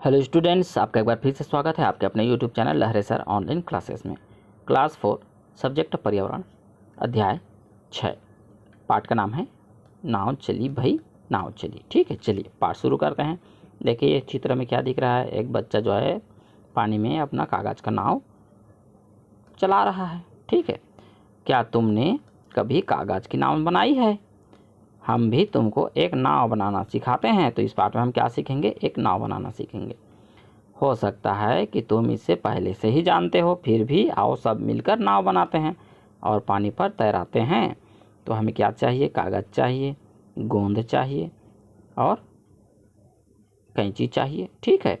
Hello students, आपका एक बार फिर से स्वागत है आपके अपने यूट्यूब चैनल लहरे सर ऑनलाइन क्लासेस में। क्लास 4 सब्जेक्ट पर्यावरण, अध्याय 6। पाठ का नाम है नाव चली भाई नाव चली। ठीक है, चलिए पाठ शुरू करते हैं। देखिए ये चित्र में क्या दिख रहा है। एक बच्चा जो है पानी में अपना कागज़ का नाव चला रहा है। ठीक है, क्या तुमने कभी कागज़ की नाव बनाई है? हम भी तुमको एक नाव बनाना सिखाते हैं। तो इस पाठ में हम क्या सीखेंगे? एक नाव बनाना सीखेंगे। हो सकता है कि तुम इसे पहले से ही जानते हो, फिर भी आओ सब मिलकर नाव बनाते हैं और पानी पर तैराते हैं। तो हमें क्या चाहिए? कागज़ चाहिए, गोंद चाहिए और कैंची चाहिए। ठीक है,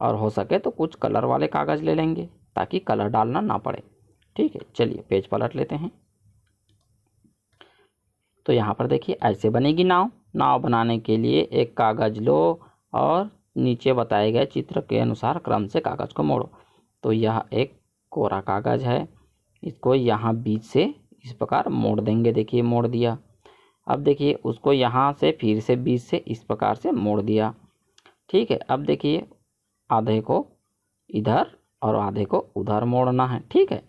और हो सके तो कुछ कलर वाले कागज़ ले लेंगे ताकि कलर डालना ना पड़े। ठीक है, चलिए पेज पलट लेते हैं। तो यहाँ पर देखिए ऐसे बनेगी नाव। नाव बनाने के लिए एक कागज़ लो और नीचे बताए गए चित्र के अनुसार क्रम से कागज़ को मोड़ो। तो यह एक कोरा कागज़ है, इसको यहाँ बीच से इस प्रकार मोड़ देंगे। देखिए मोड़ दिया। अब देखिए उसको यहाँ से फिर से बीच से इस प्रकार से मोड़ दिया। ठीक है, अब देखिए आधे को इधर और आधे को उधर मोड़ना है। ठीक है,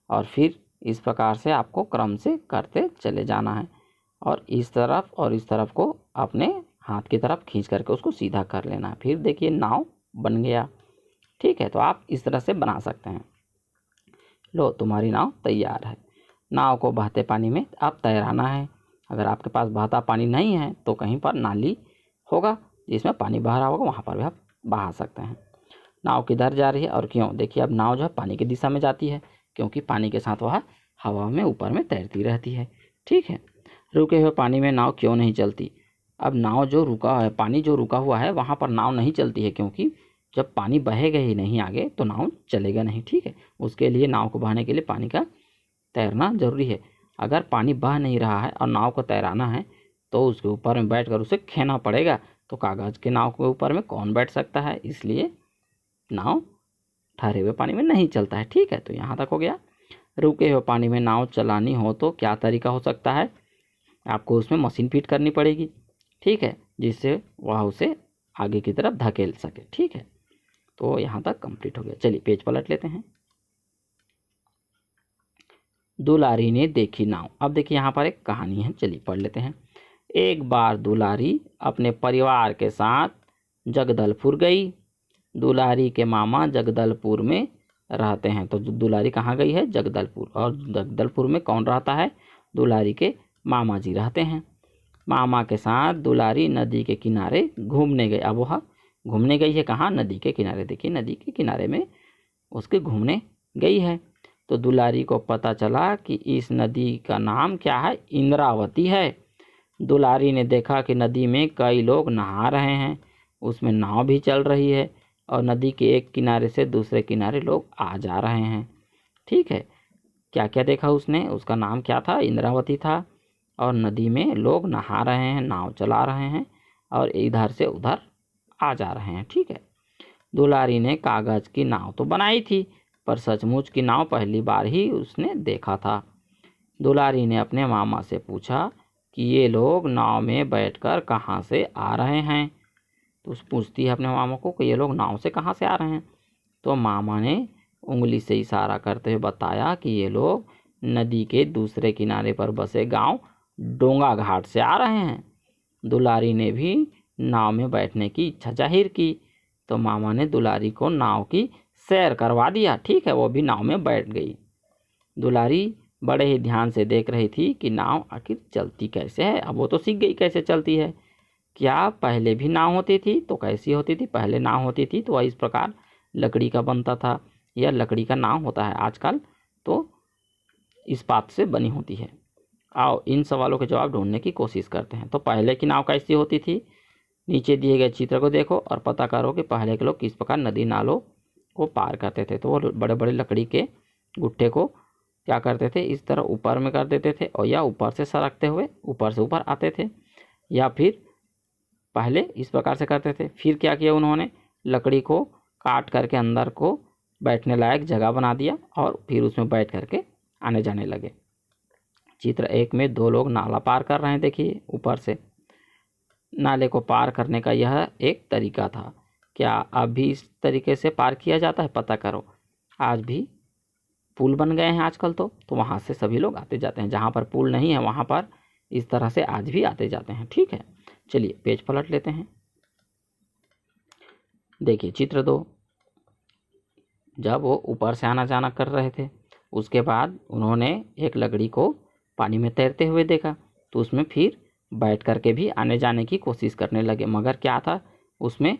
और फिर इस प्रकार से आपको क्रम से करते चले जाना है और इस तरफ को अपने हाथ की तरफ खींच करके उसको सीधा कर लेना है। फिर देखिए नाव बन गया। ठीक है, तो आप इस तरह से बना सकते हैं। लो तुम्हारी नाव तैयार है। नाव को बहते पानी में आप तैराना है। अगर आपके पास बहता पानी नहीं है तो कहीं पर नाली होगा जिसमें पानी बह रहा होगा, वहाँ पर भी आप बहा सकते हैं। नाव किधर जा रही है और क्यों? देखिए अब नाव जो है पानी की दिशा में जाती है, क्योंकि पानी के साथ वह हवा में ऊपर में तैरती रहती है। ठीक है, रुके हुए पानी में नाव क्यों नहीं चलती? अब नाव जो रुका है, पानी जो रुका हुआ है वहाँ पर नाव नहीं चलती है, क्योंकि जब पानी बहेगा ही नहीं आगे तो नाव चलेगा नहीं। ठीक है, उसके लिए नाव को बहाने के लिए पानी का तैरना जरूरी है। अगर पानी बह नहीं रहा है और नाव को तैराना है तो उसके ऊपर में बैठ कर उसे खेना पड़ेगा। तो कागज़ के नाव के ऊपर में कौन बैठ सकता है? इसलिए नाव ठहरे हुए पानी में नहीं चलता है। ठीक है, तो यहाँ तक हो गया। रुके हुए पानी में नाव चलानी हो तो क्या तरीका हो सकता है? आपको उसमें मशीन फिट करनी पड़ेगी। ठीक है, जिससे वह उसे आगे की तरफ धकेल सके। ठीक है, तो यहाँ तक कंप्लीट हो गया। चलिए पेज पलट लेते हैं। दुलारी ने देखी नाव। अब देखिए यहाँ पर एक कहानी है, चलिए पढ़ लेते हैं। एक बार दुलारी अपने परिवार के साथ जगदलपुर गई। दुलारी के मामा जगदलपुर में रहते हैं। तो दुलारी कहाँ गई है? जगदलपुर। और जगदलपुर में कौन रहता है? दुलारी के मामा जी रहते हैं। मामा के साथ दुलारी नदी के किनारे घूमने गए। अब वह घूमने गई है कहाँ? नदी के किनारे। देखिए नदी के किनारे में उसके घूमने गई है। तो दुलारी को पता चला कि इस नदी का नाम क्या है? इंद्रावती है। दुलारी ने देखा कि नदी में कई लोग नहा रहे हैं, उसमें नाव भी चल रही है और नदी के एक किनारे से दूसरे किनारे लोग आ जा रहे हैं। ठीक है, क्या क्या देखा उसने? उसका नाम क्या था? इंद्रावती था। और नदी में लोग नहा रहे हैं, नाव चला रहे हैं और इधर से उधर आ जा रहे हैं। ठीक है, दुलारी ने कागज़ की नाव तो बनाई थी, पर सचमुच की नाव पहली बार ही उसने देखा था। दुलारी ने अपने मामा से पूछा कि ये लोग नाव में बैठकर कहाँ से आ रहे हैं। तो उस पूछती है अपने मामा को कि ये लोग नाव से कहाँ से आ रहे हैं। तो मामा ने उंगली से इशारा करते हुए बताया कि ये लोग नदी के दूसरे किनारे पर बसे गांव डोंगा घाट से आ रहे हैं। दुलारी ने भी नाव में बैठने की इच्छा जाहिर की, तो मामा ने दुलारी को नाव की सैर करवा दिया। ठीक है, वो भी नाव में बैठ गई। दुलारी बड़े ही ध्यान से देख रही थी कि नाव आखिर चलती कैसे है। अब वो तो सीख गई कैसे चलती है। क्या पहले भी नाव होती थी? तो कैसी होती थी? पहले नाव होती थी तो वह इस प्रकार लकड़ी का बनता था, या लकड़ी का नाव होता है आजकल तो इस्पात से बनी होती है। आओ इन सवालों के जवाब ढूंढने की कोशिश करते हैं। तो पहले की नाव कैसी होती थी? नीचे दिए गए चित्र को देखो और पता करो कि पहले के लोग किस प्रकार नदी नालों को पार करते थे। तो वो बड़े बड़े लकड़ी के गुट्ठे को क्या करते थे? इस तरह ऊपर में कर देते थे और या ऊपर से सरकते हुए ऊपर से ऊपर आते थे, या फिर पहले इस प्रकार से करते थे। फिर क्या किया उन्होंने? लकड़ी को काट करके अंदर को बैठने लायक जगह बना दिया और फिर उसमें बैठ करके आने जाने लगे। चित्र 1 में 2 लोग नाला पार कर रहे हैं। देखिए ऊपर से नाले को पार करने का यह एक तरीका था क्या अब भी इस तरीके से पार किया जाता है? पता करो। आज भी पुल बन गए हैं आजकल तो वहाँ से सभी लोग आते जाते हैं। जहाँ पर पुल नहीं है वहाँ पर इस तरह से आज भी आते जाते हैं। ठीक है, चलिए पेज पलट लेते हैं। देखिए चित्र 2, जब वो ऊपर से आना जाना कर रहे थे, उसके बाद उन्होंने एक लकड़ी को पानी में तैरते हुए देखा, तो उसमें फिर बैठ करके भी आने जाने की कोशिश करने लगे। मगर क्या था, उसमें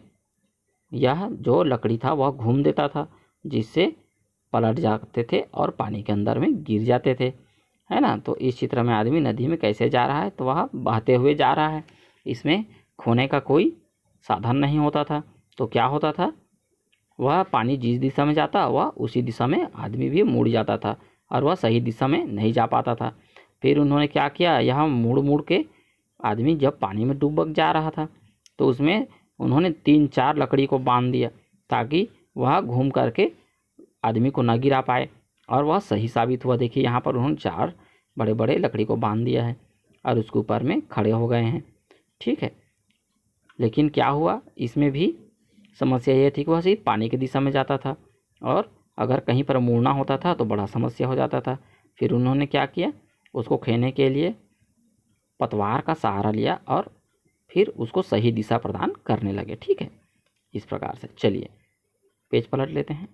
यह जो लकड़ी था वह घूम देता था, जिससे पलट जाते थे और पानी के अंदर में गिर जाते थे, है ना। तो इस चित्र में आदमी नदी में कैसे जा रहा है, तो वह बहते हुए जा रहा है। इसमें खोने का कोई साधन नहीं होता था। तो क्या होता था, वह पानी जिस दिशा में जाता वह उसी दिशा में आदमी भी मुड़ जाता था और वह सही दिशा में नहीं जा पाता था। फिर उन्होंने क्या किया, यहाँ मुड़ मुड़ के आदमी जब पानी में डूब जा रहा था तो उसमें उन्होंने 3-4 लकड़ी को बांध दिया, ताकि वह घूम करके आदमी को न गिरा पाए, और वह सही साबित हुआ। देखिए यहाँ पर उन्होंने 4 बड़े बड़े लकड़ी को बांध दिया है और उसके ऊपर में खड़े हो गए हैं। ठीक है, लेकिन क्या हुआ, इसमें भी समस्या ये थी कि वह सिर्फ पानी की दिशा में जाता था, और अगर कहीं पर मुड़ना होता था तो बड़ा समस्या हो जाता था। फिर उन्होंने क्या किया, उसको खेने के लिए पतवार का सहारा लिया और फिर उसको सही दिशा प्रदान करने लगे। ठीक है, इस प्रकार से। चलिए पेज पलट लेते हैं।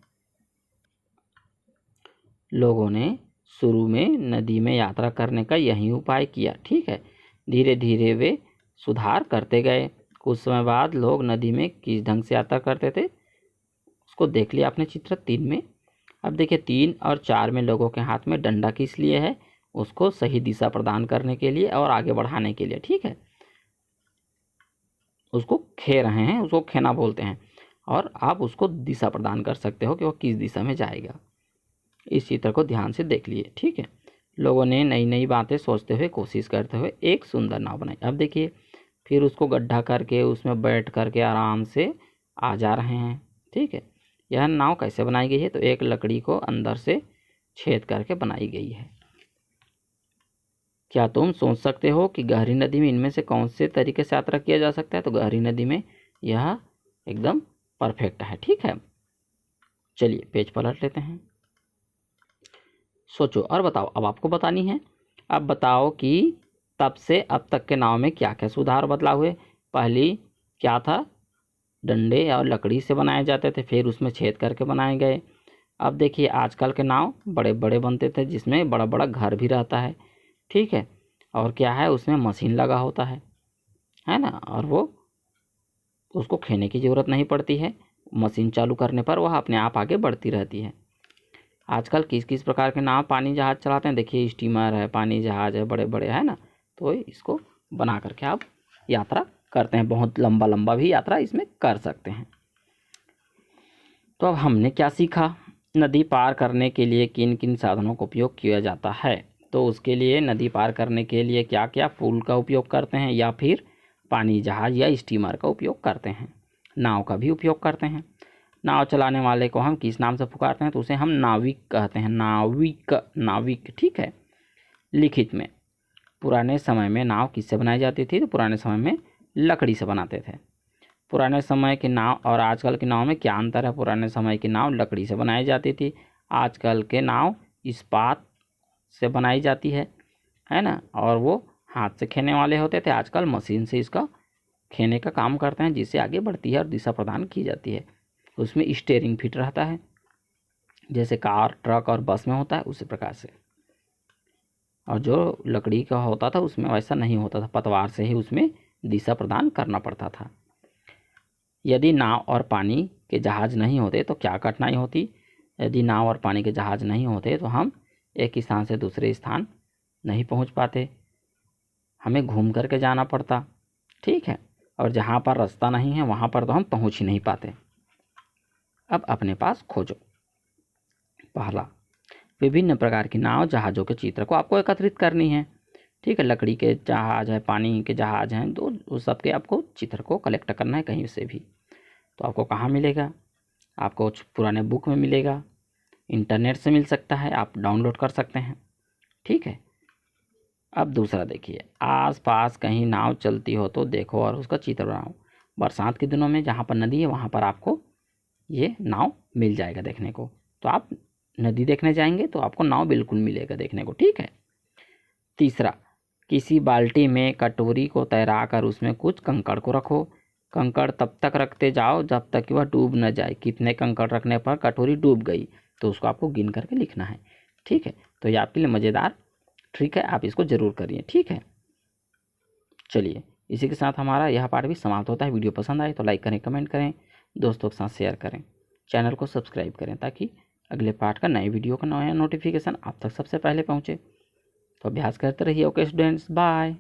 लोगों ने शुरू में नदी में यात्रा करने का यही उपाय किया। ठीक है, धीरे धीरे वे सुधार करते गए। कुछ समय बाद लोग नदी में किस ढंग से यात्रा करते थे उसको देख लिया आपने चित्र 3 में। अब देखिए 3 और 4 में लोगों के हाथ में डंडा किस लिए है, उसको सही दिशा प्रदान करने के लिए और आगे बढ़ाने के लिए। ठीक है, उसको खे रहे हैं, उसको खेना बोलते हैं, और आप उसको दिशा प्रदान कर सकते हो कि वो किस दिशा में जाएगा। इस चित्र को ध्यान से देख लिए। ठीक है, लोगों ने नई नई बातें सोचते हुए, कोशिश करते हुए एक सुंदर नाव बनाई। अब देखिए फिर उसको गड्ढा करके उसमें बैठ करके आराम से आ जा रहे हैं। ठीक है, यह नाव कैसे बनाई गई है, तो एक लकड़ी को अंदर से छेद करके बनाई गई है। क्या तुम सोच सकते हो कि गहरी नदी में इनमें से कौन से तरीके से यात्रा किया जा सकता है, तो गहरी नदी में यह एकदम परफेक्ट है। ठीक है, चलिए पेज पलट लेते हैं। सोचो और बताओ, अब आपको बतानी है। अब बताओ कि तब से अब तक के नाव में क्या क्या सुधार बदलाव हुए। पहली क्या था, डंडे और लकड़ी से बनाए जाते थे, फिर उसमें छेद करके बनाए गए। अब देखिए आजकल के नाव बड़े बड़े बनते थे, जिसमें बड़ा बड़ा घर भी रहता है। ठीक है, और क्या है, उसमें मशीन लगा होता है ना, और वो उसको खेने की ज़रूरत नहीं पड़ती है। मशीन चालू करने पर वह अपने आप आगे बढ़ती रहती है। आजकल किस किस प्रकार के नाव पानी जहाज़ चलाते हैं, देखिए स्टीमर है, पानी जहाज़ है, बड़े बड़े, है ना। तो इसको बना करके आप यात्रा करते हैं, बहुत लंबा लंबा भी यात्रा इसमें कर सकते हैं। तो अब हमने क्या सीखा, नदी पार करने के लिए किन किन साधनों का उपयोग किया जाता है। तो उसके लिए नदी पार करने के लिए क्या क्या, पुल का उपयोग करते हैं, या फिर पानी जहाज़ या स्टीमर का उपयोग करते हैं, नाव का भी उपयोग करते हैं। नाव चलाने वाले को हम किस नाम से पुकारते हैं, तो उसे हम नाविक कहते हैं, नाविक, नाविक। ठीक है, लिखित में पुराने समय में नाव किससे बनाई जाती थी, तो पुराने समय में लकड़ी से बनाते थे। पुराने समय की नाव और आजकल की नाव में क्या अंतर है, पुराने समय की नाव लकड़ी से बनाई जाती थी, आजकल के नाव इस्पात से बनाई जाती है ना, और वो हाथ से खेने वाले होते थे, आजकल मशीन से इसका खेने का काम करते हैं, जिससे आगे बढ़ती है और दिशा प्रदान की जाती है। उसमें स्टीयरिंग फिट रहता है, जैसे कार, ट्रक और बस में होता है उसी प्रकार से। और जो लकड़ी का होता था उसमें वैसा नहीं होता था, पतवार से ही उसमें दिशा प्रदान करना पड़ता था। यदि नाव और पानी के जहाज़ नहीं होते तो क्या कठिनाई होती। यदि नाव और पानी के जहाज़ नहीं होते तो हम एक स्थान से दूसरे स्थान नहीं पहुंच पाते, हमें घूम करके जाना पड़ता। ठीक है, और जहाँ पर रास्ता नहीं है वहाँ पर तो हम पहुंच ही नहीं पाते। अब अपने पास खोजो। पहला, विभिन्न प्रकार की नाव जहाज़ों के चित्र को आपको एकत्रित करनी है। ठीक है, लकड़ी के जहाज़ है, पानी के जहाज़ हैं, तो उस सब के आपको चित्र को कलेक्ट करना है कहीं से भी। तो आपको कहाँ मिलेगा, आपको पुराने बुक में मिलेगा, इंटरनेट से मिल सकता है, आप डाउनलोड कर सकते हैं। ठीक है, अब दूसरा देखिए, आस पास कहीं नाव चलती हो तो देखो और उसका चित्र बनाओ। बरसात के दिनों में जहाँ पर नदी है वहाँ पर आपको ये नाव मिल जाएगा देखने को। तो आप नदी देखने जाएंगे तो आपको नाव बिल्कुल मिलेगा देखने को, ठीक है। तीसरा, किसी बाल्टी में कटोरी को तैरा कर उसमें कुछ कंकड़ को रखो। कंकड़ तब तक रखते जाओ जब तक कि वह डूब न जाए। कितने कंकड़ रखने पर कटोरी डूब गई, तो उसको आपको गिन करके लिखना है, ठीक है। तो ये आपके लिए मज़ेदार ट्रिक है, आप इसको ज़रूर करिए, ठीक है। चलिए, इसी के साथ हमारा यह पार्ट भी समाप्त होता है। वीडियो पसंद आए तो लाइक करें, कमेंट करें, दोस्तों के साथ शेयर करें, चैनल को सब्सक्राइब करें ताकि अगले पार्ट का नए वीडियो का नया नोटिफिकेशन आप तक सबसे पहले पहुँचे। तो अभ्यास करते रहिए। Okay students, bye.